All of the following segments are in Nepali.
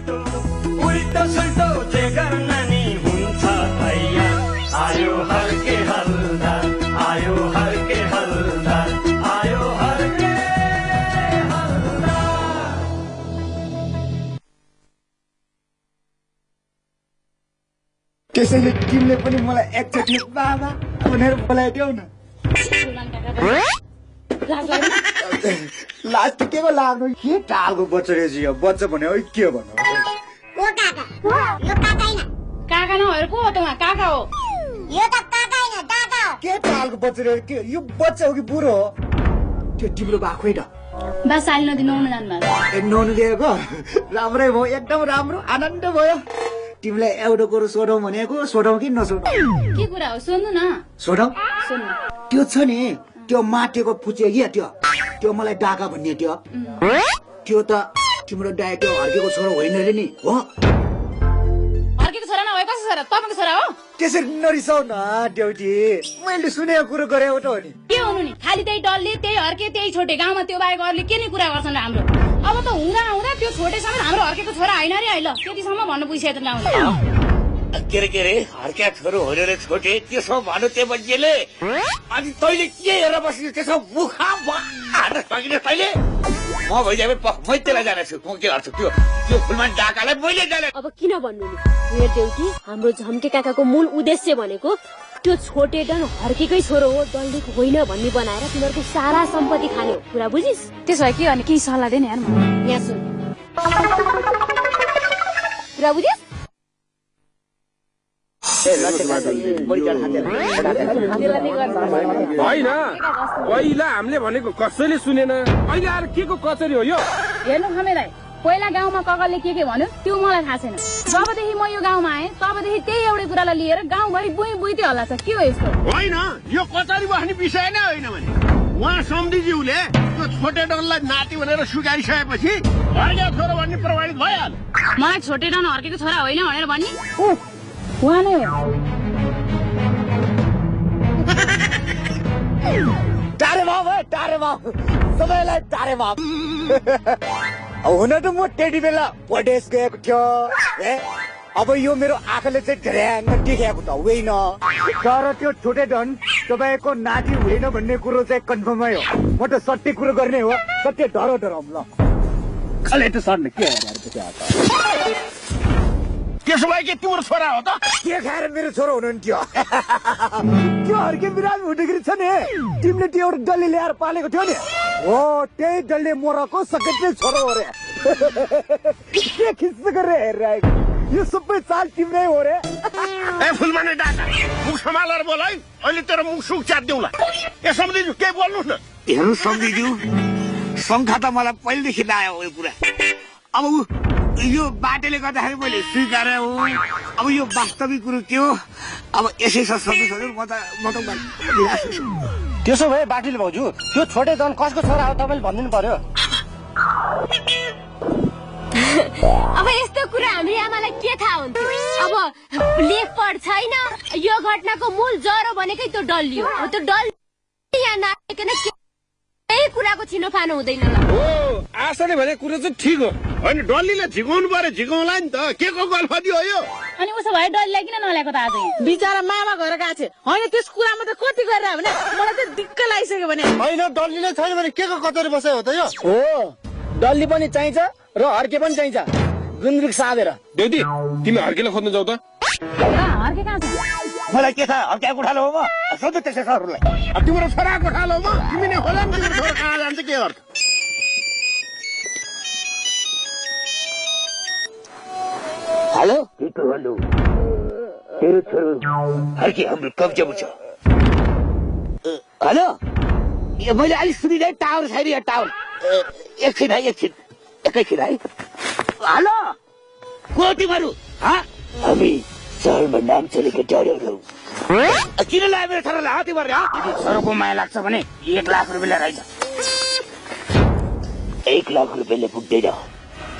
फाल्टो उल्टो सुल्टो जे गर्न नि हुन्छ भैया आयो हर्के हल्दा आयो हर्के हल्दा आयो हर्के हल्दा। त्यसैले तिमीले पनि मलाई एकचोटि बाबा भनेर बोलाइदेऊ न। लास्ट के को लाग्नु के टालको बच्चा रहेछ यो बच्चा भन्यो के भन्नु ओ काका यो काका हैन काका नभएर को हो त उहाँ काका हो यो त काका हैन दादा हो के टालको बच्चा रहेछ के यो बच्चा हो कि बुढो हो त्यो तिम्रो बाखो है त बस साल नदी नुहाउन जानुभएको ए नुहाउनु दिएको राम्रै भयो एकदम राम्रो आनन्द भयो तिमीलाई एउटा कुरो सोधौँ भनेको सोधौँ कि नसोधौँ के कुरा हो सोध्नु न सोधौँ सोध्नु त्यो छ नि त्यो माटेको पुचे क्या त्यो मलाई डाका भन्ने त्यो त तिम्रो दाइ त्यो हर्केको छोरो होइन रे नि हो हर्केको छोरा नभए कसको छोरा तपाईँको छोरा हो त्यसरी नरिसाउ न ड्युटी मैले सुनेको कुरो गरेको त हो नि के हुनु नि खालि त्यही डल्ले त्यही हर्के त्यही छोटे गाउँमा त्यो बाहेक अरूले के नि कुरा गर्छन् र हाम्रो अब त हुँदा हुँदा त्यो छोटेसम्म हाम्रो हर्केको छोरा होइन रे अहिले त्यतिसम्म भन्नु पुगिसक्यो त गाउँले के रे हर्क्या छोरो होइन रे छोटे त्यसो भन्नु त्यो मान्छेले अनि तैँले के हेरेर बस्नु त्यसो मुखा सकिने तैँले म भइदिए मै त्यसलाई जानेछु म के गर्छु त्यो फुलमान डाकालाई मैले जाने अब किन भन्नु नि हेर देउटी हाम्रो झम्टे काकाको मूल उद्देश्य भनेको त्यो छोटे डन हर्केकै छोरो हो डल्लेको होइन भन्ने बनाएर तिनीहरूको सारा सम्पत्ति खाने हो कुरा बुझिस् त्यसो भए के अनि केही सल्लाह दिने यार यहाँ सुन कुरा बुझिस् होइन पहिला हामीले भनेको कसैले सुनेन अहिले आएर के को कचरी हो यो हेर्नु खमेलाई पहिला गाउँमा ककलले के भन्यो त्यो मलाई थाहा छैन जबदेखि म यो गाउँमा आएँ तबदेखि त्यही एउटै कुरालाई लिएर गाउँभरि बुइते हल्ला छ के हो यस्तो होइन यो कचरी बस्ने विषय नै होइन भने उहाँ सम्धिज्यूले त्यो छोटे डनलाई नाति भनेर स्वीकारिसकेपछि हर्के छोरो भन्ने प्रमाणित भइहाल्यो मलाई छोटे डन हर्केको छोरा होइन भनेर भन्ने उहाँ नै हो टारे बाब सबैलाई टारे बाब हुन त म त्यति बेला परदेश गएको थियो अब यो मेरो आँखाले चाहिँ ढ्याङ्ग देखेको त होइन तर त्यो छोटे डन तपाईँको नाति होइन भन्ने कुरो चाहिँ कन्फर्मै हो म त सत्य कुरो गर्ने हो सत्य डराउँ ल खले त सर्ने के त्यसो भए के तिम्रो छोरा हो त के खाएर मेरो छोरो हुनुहुन्थ्यो त्यो हर्के बिरामी हुँदाखेरि छ नि तिमीले त्यो एउटा डल्ले ल्याएर पालेको थियो नि हो त्यही डल्ले मोरको सकेटले छोरो हो रे के खिच्च गरेर हेरिरहेको यो सबै चाल तिम्रै हो रे ए फुलमाने डाका मुख सम्हालेर बोल है अहिले तेरो मुख सुख च्यात्दिउँला ए सम्धिज्यू के बोल्नु न हेर्नु सम्धिज्यू शङ्का त मलाई पहिलेदेखि लाग्यो यो कुरा अब यो बाटोले गर्दाखेरि मैले स्वीकारे हो अब यो वास्तविक कुरो के हो अब यसै सदस्यहरू म त त्यसो भए बाटोले भाउजू त्यो छोटे डन कसको छोरा हो तपाईँले भनिदिनु पर्यो अब यस्तो कुरा हाम्रो आमालाई के थाहा हुन्थ्यो अब लेख पढ छैन यो घटनाको मूल जरो भनेकै त्यो डल्ली हो त्यो डल्ली यहाँ नाकेन केही कुराको छिनोफानो हुँदैन हो आशाले भने कुरो चाहिँ ठिक हो होइन डल्लीले झिकाउनु पर्यो झिकाउला नि त के को गल्फदी हो यो अनि उसो भए डल्लीलाई किन नल्याएको त आज बिचारा मामा घर गएको छ होइन त्यस कुरामा त कति गरेर भने मलाई त दिक्क लागिसक्यो भने होइन डल्लीले छैन भने के को कचरी बसायो हो त यो हो डल्ली पनि चाहिन्छ र हर्के पनि चाहिन्छ गुन्द्रिक साँधेर देउती तिमी हर्केलाई खोज्न जाऊ त हर्के कहाँ छ मलाई के थाहा हर्के गोठालो हो म सोध्नु त्यसै सरहरूलाई तिम्रो छोरा गोठालो हो म तिमी नै होला नि तिम्रो छोरा कहाँ जान्छ के गर्छ हेलो हेलो तेरो छोरो हर्के हाम्रो कब्जामा छ हेलो मैले अलिक सुनिँदै टावर छैन यहाँ टावर एकछिन एकैछिन है हेलो को तिमीहरू हामी सहरमा नाम चलेको डरहरू किन लाग्यो मेरो छोरालाई तिमीहरू छोरोको माया लाग्छ भने 1 लाख रुपियाँ रहेछ 1 लाख रुपियाँले पुग्दैन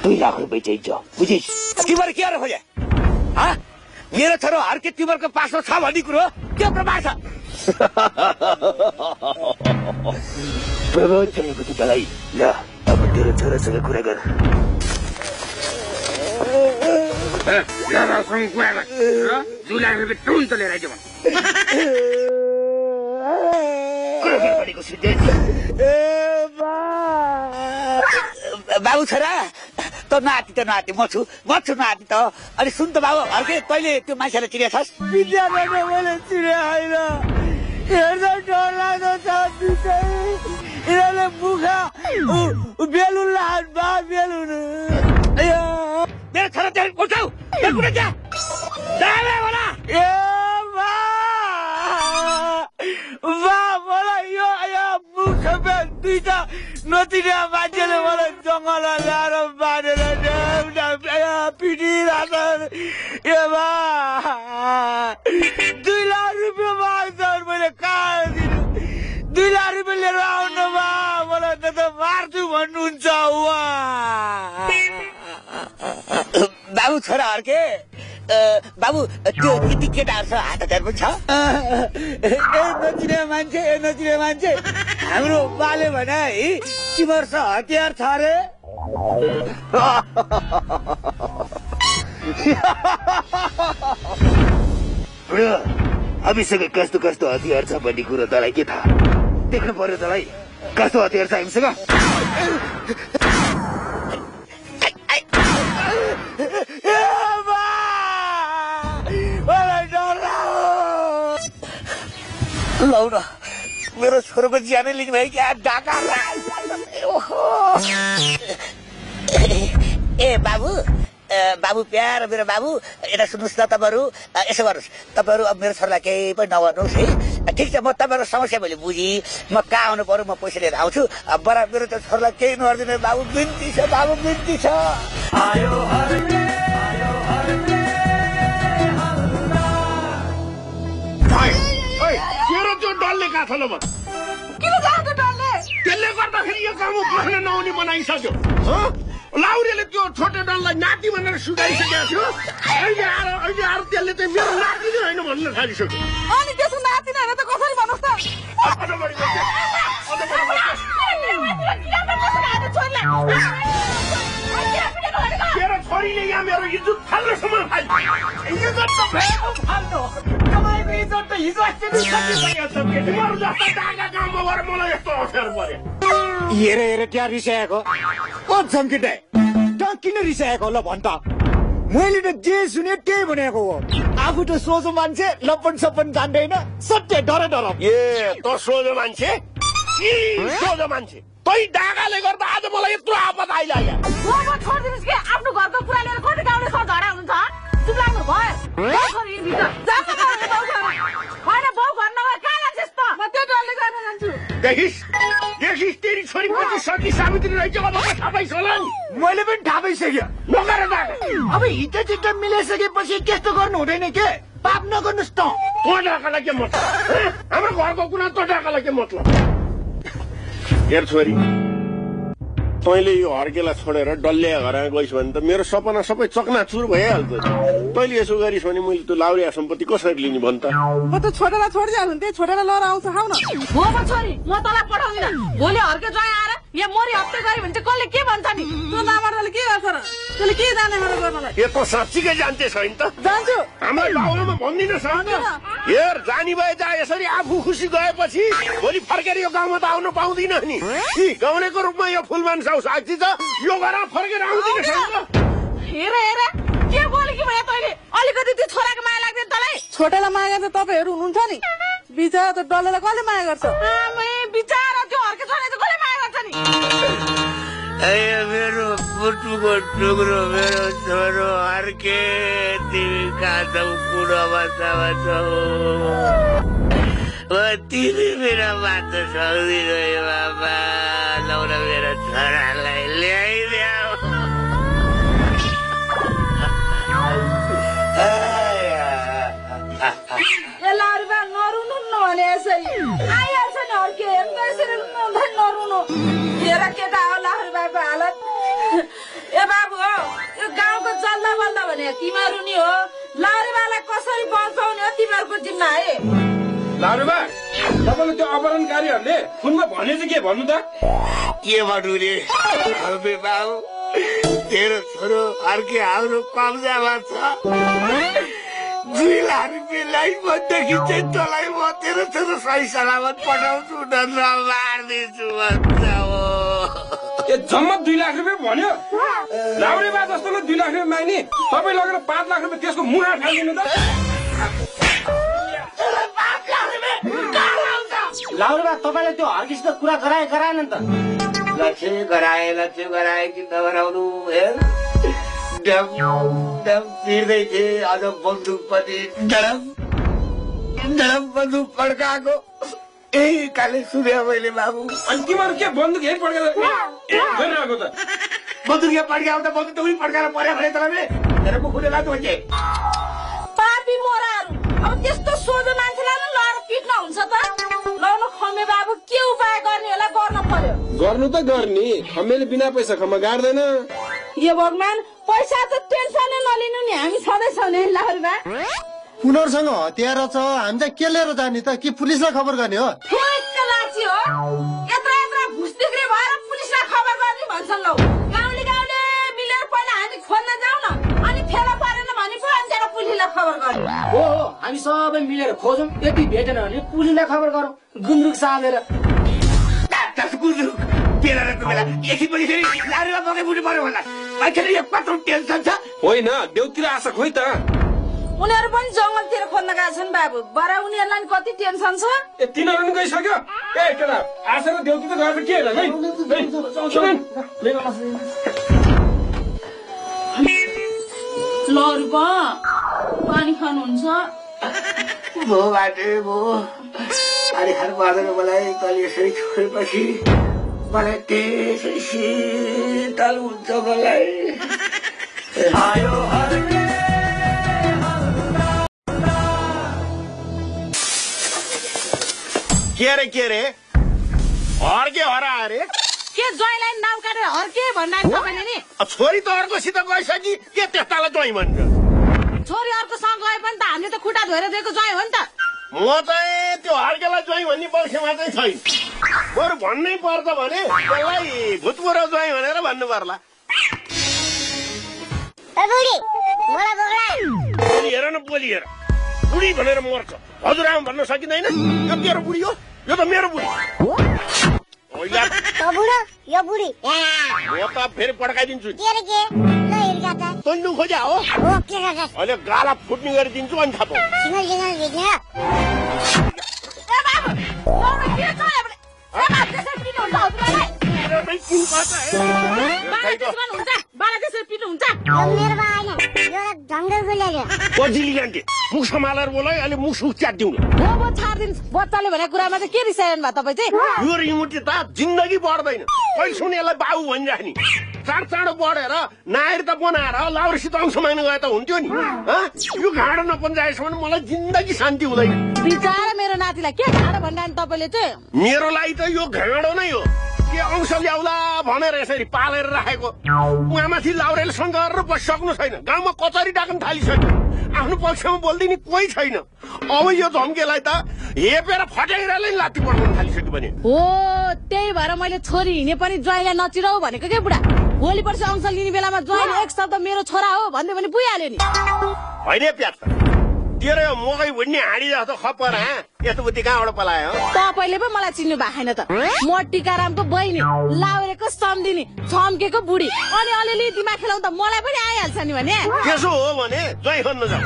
2 लाख रुपियाँ चाहिन्छ बुझिस् तिमीहरू के गरेर खोजे मेरो छोरो हर्के तिमीहरूको पासमा छ भन्ने कुरो के प्रमाण छ प्रभाव छोडेको तँलाई ल अब तेरो छोरासँग कुरा गर 2 लाख रुपियाँ तुरन्त लिएर आइज बाबु छोरा त नाति म छु नाति त अनि सुन त बाबु अर्कै तैँले त्यो मान्छेलाई चिनेको छस् विद्यालयमा मैले चिने होइन हेर्दा डर लाग्दो छ यिनीहरूले मुखा बेलुन लान बा बेलुन मेरो छोरा त्यहाँ उठाउ कुनै क्या होला मलाई यो मुख दुईटा नचिने मान्छेले मलाई जङ्गलमा ल्याएर बाँधेर पिटिरहेको $2 लाख माग्छ मैले कहाँ दिनु $2 लाख लिएर आउनु मलाई त मार्छु भन्नुहुन्छ बाबु छोरा अर्के बाबु त्यो यति केटाहरू छ हात हतियार पनि छ नचिने मान्छे हाम्रो बाले भने है तिम्रो छ हतियार छ अरे हामीसँग कस्तो हतियार छ भन्ने कुरो तँलाई के थाहा देख्नु पर्यो तँलाई कस्तो हतियार छ हामीसँग लौ न मेरो छोरोको ज्यानै लिनु भयो क्या डाका ए बाबु प्यार मेरो बाबु यता सुन्नुहोस् न तपाईँहरू यसो गर्नुहोस् तपाईँहरू अब मेरो छोरालाई केही पनि नगर्नुहोस् है ठिक छ म तपाईँहरूको समस्या मैले बुझी म कहाँ आउनु पर्यो म पैसा लिएर आउँछु बडा मेरो त्यो छोरालाई केही नगरिदिनु बाबु बिन्ती छ तेरो त्यो डल्ले कहाँ छ ल किन जान्छ डल्ले त्यसले गर्दाखेरि यो गाउँमा बस्न नहुने बनाइसक्यो लाउरेले त्यो छोटो डल्लाई नाति भनेर सुधाइसकेको थियो अहिले आएर त्यसले चाहिँ मेरो नाति नै होइन भन्न थालिसक्यो अनि त्यसको नाति नै होइन त कसरी भन्नुहोस् तेरो छोरीले यहाँ मेरो इज्जत फाल्नसम्म हेरे त्यहाँ रिसाएको झम्किँदै किन रिसाएको ल भन् त मैले त जे सुने त्यही भनेको हो आफू त सोझो मान्छे लपन सपन जान्दैन सत्य डर त सोझो मान्छे तै डागाले गर्दा आज मलाई यत्रो आपद आइलाग्यो छोडिदिनुहोस् कि आफ्नो घरको कुरा लिएर कति गाउँले झगडा हुनुहुन्छ चुप लाग्नु भयो देखिस् तेरी छोरी पछि सती सावित्री रहेछ थाहा पाइस होला नि मैले पनि थाहा पाइसक्यो नगर अब हिजो चिट्टा मिलाइसकेपछि त्यस्तो गर्नु हुँदैन के पाप नगर्नुहोस् त डाकालाई के मतलब हाम्रो घरको कुरा त डाकालाई के मतलब हेर छोरी तैँले यो हर्केलाई छोडेर डल्ले घर गइस् भने त मेरो सपना सबै चकनाचुर भइहाल्छ तैँले यसो गरिस् भने मैले त्यो लाउरिया सम्पत्ति कसरी लिने भन् त म त छोडेर छोडिदिहाल्नु त्यही छोडेर लिएर आउँछ खाउ न हो म छोरी म तँलाई पठाउँदिन भोलि हर्के जय आएर यहाँ मरि हप्ते गऱ्यो भने चाहिँ कसले के भन्छ नि त्यो नमार्दाले के गर्छ र त्यसले के जाने मेरो गर्नलाई यो त साँच्चीकै जान्थे छैन त जान्छु हाम्रो बाबुमा भन्दिनस् हेर जानी भए जा यसरी आफू खुसी गएपछि भोलि फर्केर यो गाउँमा त आउनु पाउँदिन नि गाउँलेको रूपमा यो फुलमान साउ साक्षी छ यो घरमा फर्केर आउँदिन हेर के बोले कि भए तैँले अलिकति त्यो छोराको माया लाग्दैन तँलाई छोटेलाई माया गर्छ तपाईँहरू हुनुहुन्छ नि बिचरा त डल्लेलाई कसले माया गर्छ बिचरा त्यो हर्के छोराले चाहिँ कसले माया गर्छ नि मेरो पुटुको टुक्रो मेरो छोरो हर्के तिमी कहाँ छौ कुन अवस्थामा छौ तिमी मेरो बात सक्दिन बाबा लौन मेरो छोरालाई ल्याइदेऊ लारुबा नरुनु भने यसै आइहाल्छ नि हर्के यसरी नरुनु हेर केटा हो लारुबाको हालत ए बाबु हो यो गाउँको जल्दा बल्दा भने तिमीहरू नि हो लारुबालाई कसरी बचाउने हो तिमीहरूको जिम्मा है लारुबा तपाईँले त्यो अपहरणकारीहरूले फोनमा भने चाहिँ के भन्नु त के भन्नु रे बाबु तेरो छोरो अर्के हाम्रो कब्जामा छ 2 लाख रुपियाँलाई मदेखि चाहिँ तँलाई म तेरो छोरो सही सलामत पठाउँछु न मार्दिन्छु भन्छ हो जम्मा 2 लाख रुपियाँ भन्यो लाउरे बा जस्तोले 2 लाख रुपियाँ माग्ने तपाईँ लगेर 5 लाख रुपियाँ त्यसको मुहा फालिदिनु त लाउरे बा तपाईँले त्यो हर्किसित कुरा गराएन त लक्ष्य गराए कि नगराउनु हेर डम तिर्दै थिए अझ बन्दुक पनि डडम बन्दुक पड्काएको काले सुन्यो मैले बाबु अनि तिमीहरू के बन्दुक यही पड्काएर गरिरहेको त बन्दुक यहाँ पड्काएको त बन्दुक त उही पड्काएर पर्यो भने तँलाई मेरो मुखुले लाग्यो भने पापी मोराहरू अब त्यस्तो सोझो मान्छेलाई लगाएर पिट्न हुन्छ त लाउन खमे बाबु के उपाय गर्ने होला गर्न पर्यो गर्नु त गर्ने खमेले बिना पैसा खम्मा गाड्दैन यो भगवान पैसा त टेन्सनै नलिनु नि हामी छँदैछौँ नि लाहुरी बा उनीहरूसँग हतियार छ हामी चाहिँ के लिएर जाने त कि पुलिसलाई खबर गर्ने हो ठुक्क लाची हो यत्रा घुस बिक्री भएर पुलिसलाई खबर गर्ने भन्छन् लौ गाउँले मिलेर पहिला हामी खोज्न जाउँ न अनि फेला परेन भने पो हामी त्यहाँ पुलिसलाई खबर गर्ने हो हामी सबै मिलेर खोजौँ यति भेटेन भने पुलिसलाई खबर गरौँ गुन्द्रुक साँधेर गुन्द्रुक बेलाको बेला एकछिन पनि फेरि लारीमा बगे बुढी पर्यो होला मान्छेले एक पात्र टेन्सन छ होइन देउतिर आशा खोइ त उनीहरू पनि जङ्गलतिर खोज्न गएका छन् बाबु बरा उनीहरूलाई कति टेन्सन छ ए तिनीहरू पनि गइसक्यो ए केटा आशा र देउतिर गएर के हेर लहरु बा पानी खानुहुन्छ भो बाटे भो पानी खानु पर्दैन मलाई तैँले यसरी छोडेपछि मलाई त्यसरी शीतल हुन्छ मलाई आयो हर्के के रे हर्के हरा अरे के ज्वाइँलाई नाम काटेर हर्के भन्दा तपाईँले नि छोरी त अर्कोसित गइसकि के त्यस्तालाई ज्वाइँ भन्छ छोरी अर्कोसँग गए पनि त हामीले त खुट्टा धोएर दिएको ज्वाइँ हो नि त म चाहिँ त्यो हर्केलाई ज्वाइँ भन्ने पक्षमा चाहिँ छैन बरु भन्नै पर्छ भने त्यसलाई भूतपूर्व ज्वाइँ भनेर भन्नु पर्ला बोलिहेर न बोलिहेर बुढी भनेर मर्छ हजुरआमा भन्न सकिँदैन यो तेरो बुढी हो यो त मेरो बुढी यो बुढी म त फेरि पड्काइदिन्छु तैँले खोज्या हो अहिले गाला फुट्ने गरिदिन्छु अनि थाहा मुख सम्हालेर बोलाइ अहिले मुख सुख च्यातिउँ बच्चाले भनेको कुरामा चाहिँ के रिसाइरहनु भयो तपाईँ चाहिँ यो रिमुटी त जिन्दगी बढ्दैन पैसुन यसलाई बाबु भनिराख्ने चाँडो बढेर नायर त बनाएर लाउरेसित अंश माग्नु गए त हुन्थ्यो नि यो घाँडो नपन्जाएसम्म मलाई जिन्दगी शान्ति हुँदैन बिचारा मेरो नातिलाई के घाँडो भनिरहनु तपाईँले चाहिँ मेरो लागि त यो घाँडो नै हो के अंश ल्याउला भनेर यसरी पालेर राखेको उहाँमाथि लाउरेले शङ्का गरेर बसिसक्नु छैन गाउँमा कचहरी डाक्न थालिसक्यो आफ्नो पक्षमा बोल्दिने कोही छैन अब यो धम्केलाई त हेपेर फट्याइरले लात्ती पड्काउन थालिसक्यो भने हो त्यही भएर मैले छोरी हिँडे पनि ज्वाइँलाई नचिराउ भनेको के बुढा भोलि पर्सि अंश लिने बेलामा ज्वाइँले एक शब्द मेरो छोरा हो भन्दै भने पुगिहाल्यो नि होइन प्याज तेरो यो मकै भुट्ने हाँडी जस्तो खप्पर यस्तो बुद्धि कहाँबाट पलायो तपाईँले पो मलाई चिन्नु भएको छैन त म टिकारामको बहिनी लाउरेको सम्धिनी छम्केको बुढी अनि अलिअलि दिमाग खेलाउँदा मलाई पनि आइहाल्छ नि भने त्यसो हो भने ज्वाइँ खोज्न जाऊ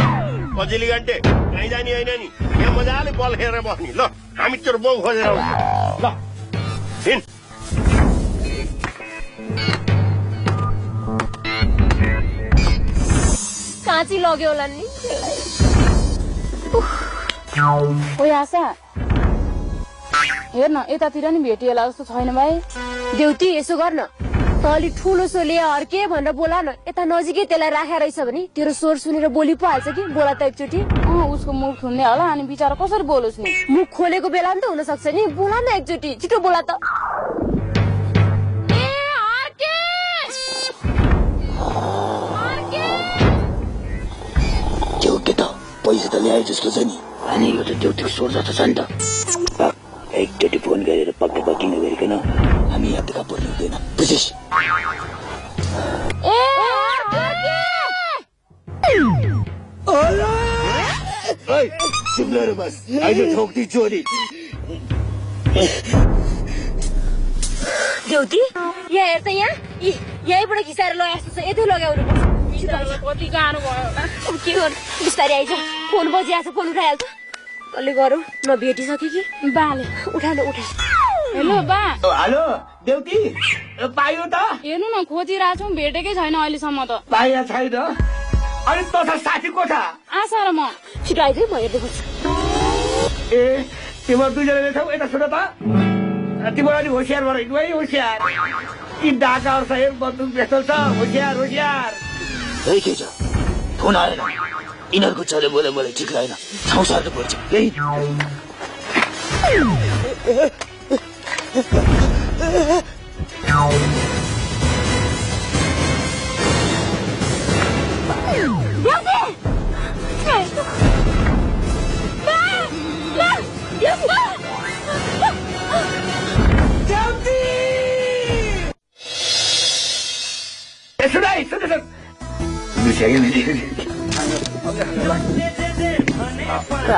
पछिल्ली घन्टे कहीँ जाने होइन नि यहाँ मजाले बल खेलेर बस्ने ल हामी तेरो बाउ खोजेर आउँछ ल हिँड काँची लग्यो होला नि ओ आशा हेर न यतातिर नि भेटिएला जस्तो छैन भाइ देउती यसो गर्न त अलि ठुलो सोले हर्के भनेर बोला न यता नजिकै त्यसलाई राखेर रहेछ भने तेरो स्वर सुनेर बोली पो हाल्छ कि बोला त एकचोटि उसको मुख ठुन्ने होला अनि बिचारा कसरी बोलोस् नि मुख खोलेको बेला नि त हुन सक्छ नि बोला न एकचोटि छिटो बोला त पैसा त ल्याए जस्तो छ नि अनि यो त देउतीको स्वर जस्तो छ नि त एकचोटि फोन गरेर पक्का पक्की नगरिकन हामी यहाँ देखा पर्नु हुँदैन बुझिस् सिम्लो र बस अहिले ठोक्दी चोरी देउती यहाँ हेर त यहाँ यहीँबाट घिसाएर लगाएको छ यतै लगाउनु कति गाह्रो भयो के गर्नु बिस्तारै आइज फोन बजिरहेको छ फोन उठाइहाल्छ कसले गरौँ नभेटिसक्यो कि बाले उठा हेलो बा हेलो देउती पायो त हेर्नु न खोजिरहेको छौँ भेटेकै छैन अहिलेसम्म त पाइया छैन अनि तथा साथी कोठा आशा र म छिटो आइज म हेर्दै बस्छु ए तिम्रो दुईजना छौ यता सुन त तिम्रो अलिक होसियार भएर हिँड्नु है होसियार यी डाकाहरू छ हेर बन्दुक बेसल छ होसियार होसियार है के छ फोन आएन यिनीहरूको चले मलाई ठिक रहेन ठाउँ सार्नु पर्छ यही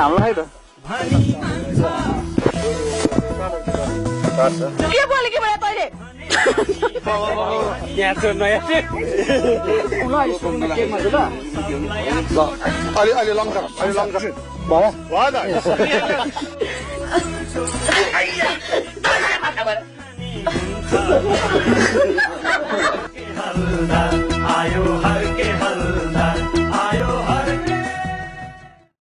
हामीलाई त के बोले कि मैले तैँले यहाँ छ नयाँ अलि लङ्का भयो आयो